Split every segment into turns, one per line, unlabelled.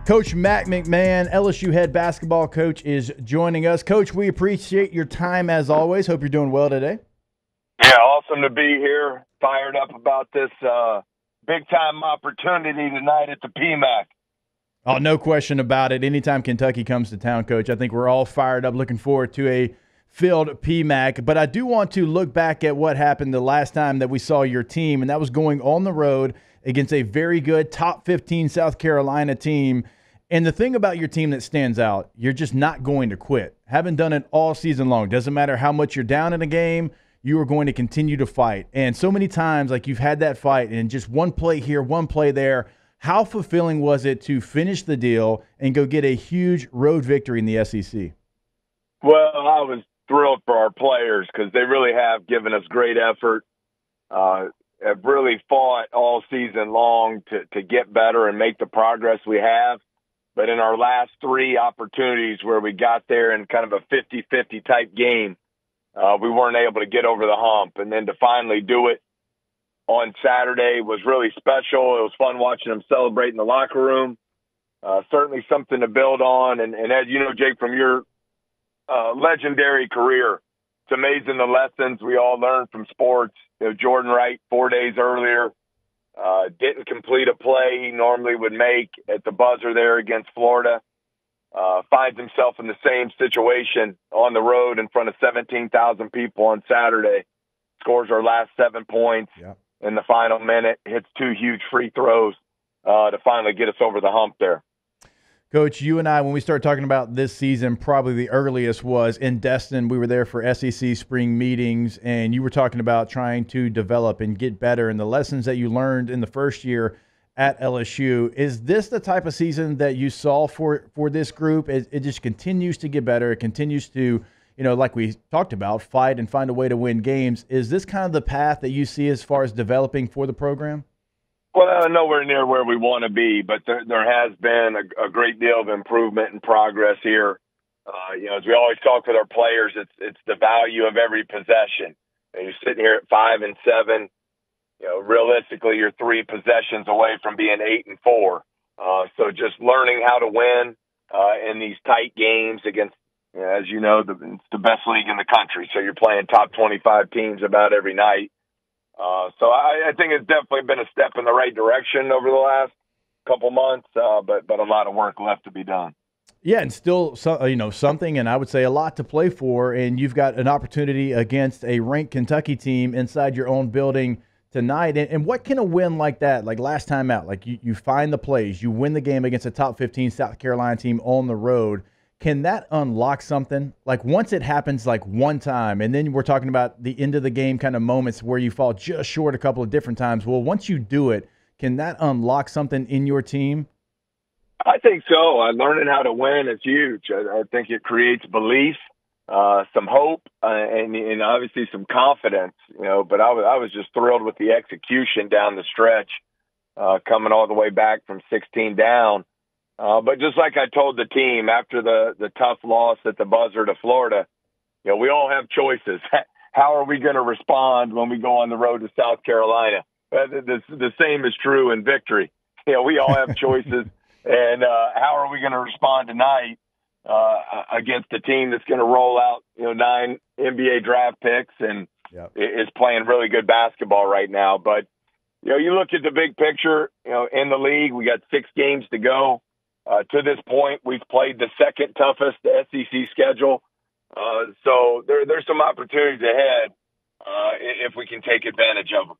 Coach Matt McMahon, LSU head basketball coach, is joining us. Coach, we appreciate your time as always. Hope you're doing well today.
Yeah, awesome to be here. Fired up about this big-time opportunity tonight at the PMAC.
Oh, no question about it. Anytime Kentucky comes to town, Coach, I think we're all fired up, looking forward to a filled PMAC. But I do want to look back at what happened the last time that we saw your team, and that was going on the road against a very good top 15 South Carolina team. And the thing about your team that stands out, you're just not going to quit. Haven't done it all season long. Doesn't matter how much you're down in a game, you are going to continue to fight. And so many times, like, you've had that fight and just one play here, one play there. How fulfilling was it to finish the deal and go get a huge road victory in the SEC?
Well, I was thrilled for our players because they really have given us great effort. Have really fought all season long to get better and make the progress we have. But in our last three opportunities where we got there in kind of a 50-50 type game, we weren't able to get over the hump. And then to finally do it on Saturday was really special. It was fun watching them celebrate in the locker room. Certainly something to build on. And as you know, Jake, from your legendary career, it's amazing the lessons we all learn from sports. You know, Jordan Wright, 4 days earlier, didn't complete a play he normally would make at the buzzer there against Florida. Finds himself in the same situation on the road in front of 17,000 people on Saturday. Scores our last 7 points in the final minute. Hits two huge free throws to finally get us over the hump there.
Coach, you and I, when we started talking about this season, probably the earliest was in Destin. We were there for SEC spring meetings, and you were talking about trying to develop and get better and the lessons that you learned in the first year at LSU. Is this the type of season that you saw for this group? It just continues to get better. It continues to, like we talked about, fight and find a way to win games. Is this kind of the path that you see as far as developing for the program?
Well, nowhere near where we want to be, but there has been a great deal of improvement and progress here. As we always talk with our players, it's the value of every possession. And you're sitting here at 5 and 7. Realistically, you're 3 possessions away from being 8 and 4. So just learning how to win in these tight games against, as you know, it's the best league in the country. So you're playing top 25 teams about every night. So I think it's definitely been a step in the right direction over the last couple months, but a lot of work left to be done.
Yeah, and still, something, and I would say a lot to play for. And you've got an opportunity against a ranked Kentucky team inside your own building tonight. And what can a win like that, like last time out, like you find the plays, you win the game against a top 15 South Carolina team on the road, can that unlock something? Like once it happens like one time, and then we're talking about the end of the game kind of moments where you fall just short a couple of different times. Well, once you do it, can that unlock something in your team?
I think so. Learning how to win is huge. I think it creates belief, some hope, and obviously some confidence. But I was just thrilled with the execution down the stretch, coming all the way back from 16 down. But just like I told the team after the tough loss at the buzzer to Florida, we all have choices. How are we going to respond when we go on the road to South Carolina? The same is true in victory. We all have choices. And how are we going to respond tonight against a team that's going to roll out 9 NBA draft picks and is playing really good basketball right now? But, you look at the big picture, in the league, we got 6 games to go. To this point, we've played the second toughest SEC schedule. So there's some opportunities ahead if we can take advantage of them.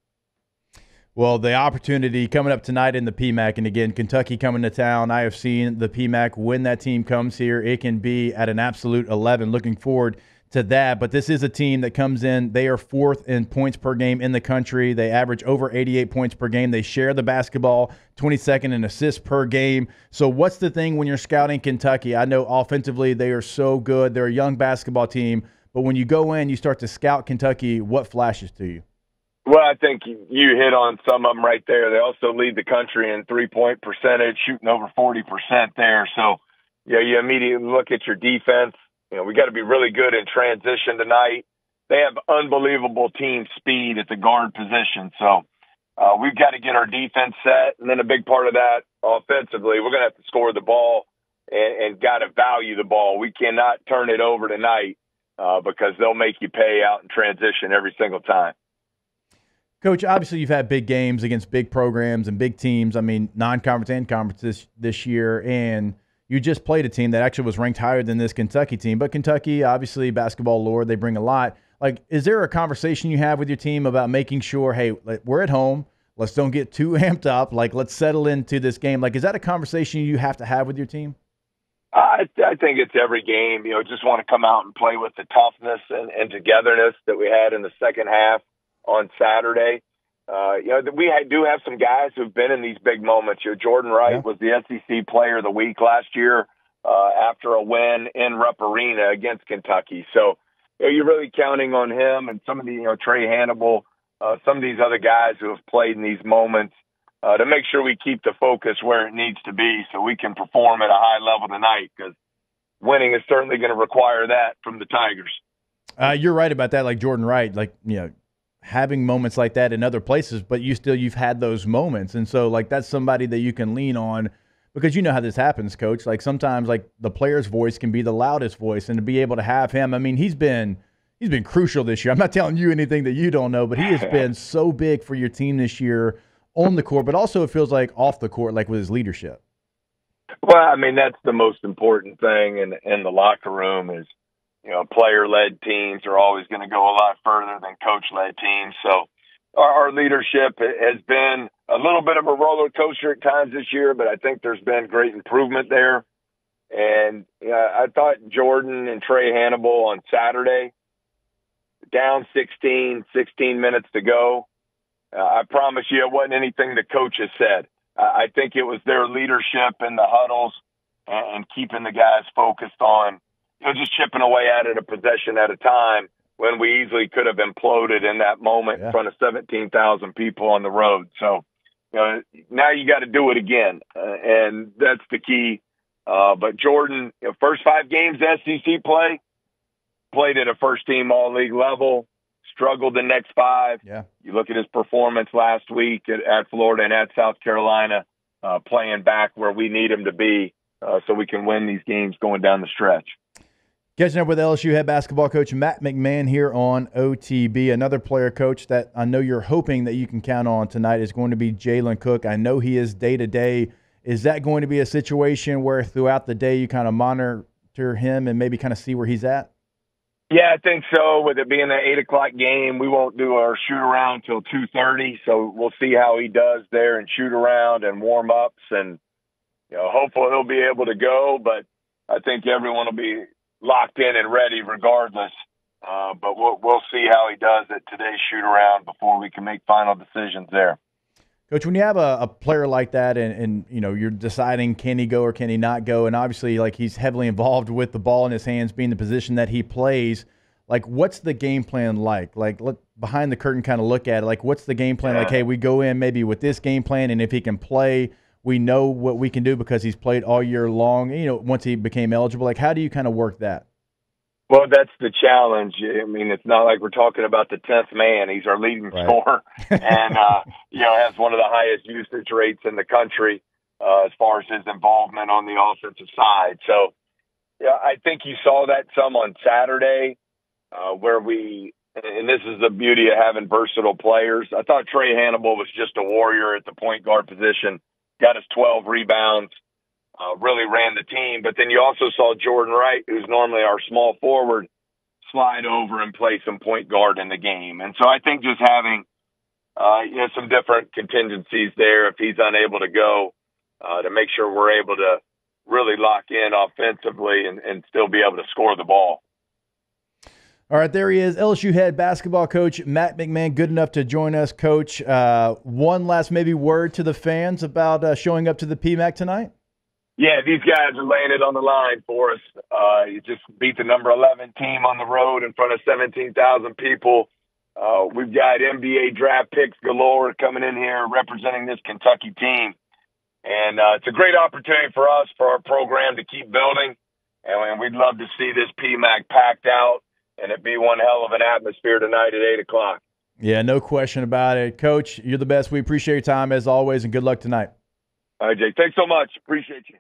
Well, the opportunity coming up tonight in the PMAC, and again, Kentucky coming to town. I have seen the PMAC when that team comes here. It can be at an absolute 11. Looking forward to that. But this is a team that comes in. They are 4th in points per game in the country. They average over 88 points per game. They share the basketball, 22nd in assists per game. So what's the thing when you're scouting Kentucky? I know offensively they are so good. They're a young basketball team. But when you go in, you start to scout Kentucky, what flashes to you?
Well, I think you hit on some of them right there. They also lead the country in three-point percentage, shooting over 40% there. So, you immediately look at your defense. We got to be really good in transition tonight. They have unbelievable team speed at the guard position. So we've got to get our defense set. And then a big part of that offensively, we're going to have to score the ball and got to value the ball. We cannot turn it over tonight because they'll make you pay out in transition every single time.
Coach, obviously you've had big games against big programs and big teams. I mean, non-conference and conference this year, and you just played a team that actually was ranked higher than this Kentucky team. But Kentucky, obviously, basketball lore, they bring a lot. Like, is there a conversation you have with your team about making sure, hey, we're at home, let's don't get too amped up, like let's settle into this game? Like, is that a conversation you have to have with your team?
I think it's every game. Just want to come out and play with the toughness and togetherness that we had in the second half on Saturday. We do have some guys who've been in these big moments. Jordan Wright was the SEC Player of the Week last year after a win in Rupp Arena against Kentucky. So you're really counting on him and some of the Trey Hannibal, some of these other guys who have played in these moments to make sure we keep the focus where it needs to be so we can perform at a high level tonight, because winning is certainly going to require that from the Tigers.
You're right about that, like Jordan Wright, having moments like that in other places, but you've had those moments. And so that's somebody that you can lean on, because you know how this happens, Coach. Like sometimes the player's voice can be the loudest voice, and to be able to have him, I mean, he's been crucial this year. I'm not telling you anything that you don't know, but he has been so big for your team this year on the court, but also it feels like off the court, like with his leadership.
Well, I mean, that's the most important thing in the locker room is, player-led teams are always going to go a lot further than coach-led teams. So our leadership has been a little bit of a roller coaster at times this year, but I think there's been great improvement there. And I thought Jordan and Trey Hannibal on Saturday, down 16 minutes to go. I promise you it wasn't anything the coaches said. I think it was their leadership in the huddles and keeping the guys focused on just chipping away at it a possession at a time when we easily could have imploded in that moment in front of 17,000 people on the road. So, now you got to do it again, and that's the key. But Jordan, first 5 games SEC play, played at a first-team all-league level, struggled the next 5.
Yeah.
You look at his performance last week at Florida and at South Carolina, playing back where we need him to be so we can win these games going down the stretch.
Catching up with LSU head basketball coach Matt McMahon here on OTB. Another player, coach, that I know you're hoping that you can count on tonight is going to be Jalen Cook. I know he is day-to-day. Is that going to be a situation where throughout the day you kind of monitor him and maybe kind of see where he's at?
Yeah, I think so. With it being an 8 o'clock game, we won't do our shoot-around till 2:30, so we'll see how he does there and shoot-around and warm-ups, and hopefully he'll be able to go, but I think everyone will be locked in and ready regardless. But we'll see how he does at today's shoot-around before we can make final decisions there.
Coach, when you have a player like that and you're deciding can he go or can he not go, and obviously he's heavily involved with the ball in his hands being the position that he plays, what's the game plan like? Look behind the curtain, kind of look at it. What's the game plan? Hey, we go in maybe with this game plan, and if he can play, we know what we can do because he's played all year long, once he became eligible. How do you kind of work that?
Well, that's the challenge. I mean, it's not like we're talking about the 10th man. He's our leading scorer and, has one of the highest usage rates in the country as far as his involvement on the offensive side. So, I think you saw that some on Saturday where and this is the beauty of having versatile players. I thought Trey Hannibal was just a warrior at the point guard position, got his 12 rebounds. Really ran the team. But then you also saw Jordan Wright, who's normally our small forward, slide over and play some point guard in the game. And so I think just having, some different contingencies there if he's unable to go to make sure we're able to really lock in offensively and still be able to score the ball.
All right, there he is, LSU head basketball coach Matt McMahon, good enough to join us. Coach, one last maybe word to the fans about showing up to the PMAC tonight?
Yeah, these guys are laying it on the line for us. You just beat the number 11 team on the road in front of 17,000 people. We've got NBA draft picks galore coming in here representing this Kentucky team. And it's a great opportunity for us, for our program to keep building. And we'd love to see this PMAC packed out and it be one hell of an atmosphere tonight at 8 o'clock.
Yeah, no question about it. Coach, you're the best. We appreciate your time as always, and good luck tonight.
All right, Jake. Thanks so much. Appreciate you.